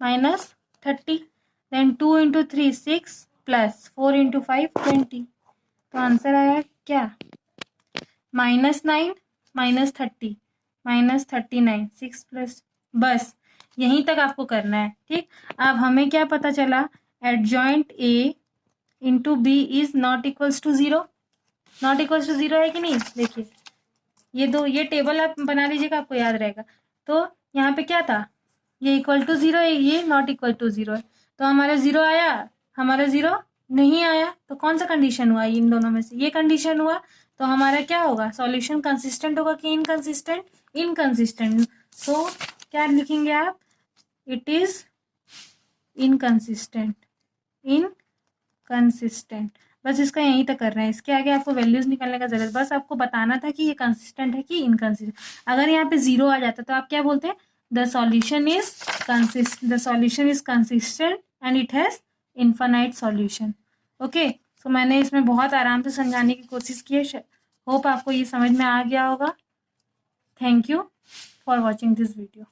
-30, then 2 into 3 6 plus 4 into 5 20। तो आंसर आया क्या? -9 -30 -39 6 प्लस। बस यहीं तक आपको करना है। ठीक, अब हमें क्या पता चला? Adjoint A into B is not equals to 0। Not equals to 0 है कि नहीं? देखिए ये टेबल आप बना लीजिएगा, आपको याद रहेगा। तो यहाँ पे क्या था? ये इक्वल टू 0 है, ये नॉट इक्वल टू 0 है। तो हमारा 0 आया, हमारा 0 नहीं आया। तो कौन सा कंडीशन हुआ इन दोनों में से? ये कंडीशन हुआ। तो हमारा क्या होगा? सॉल्यूशन कंसिस्टेंट होगा कि इनकंसिस्टेंट? इनकंसिस्टेंट। सो क्या लिखेंगे आप? It is inconsistent. इनकंसिस्टेंट। बस इसका यहीं तक करना है, इसके आगे आपको वैल्यूज निकालने का जरूरत, बस आपको बताना था कि ये कंसिस्टेंट है कि इनकंसिस्टेंट। अगर यहाँ पे 0 आ जाता तो आप क्या बोलते हैं? The solution is consistent and it has infinite solution. Okay, so मैंने इसमें बहुत आराम से समझाने की कोशिश की है। होप आपको ये समझ में आ गया होगा। Thank you for watching this video.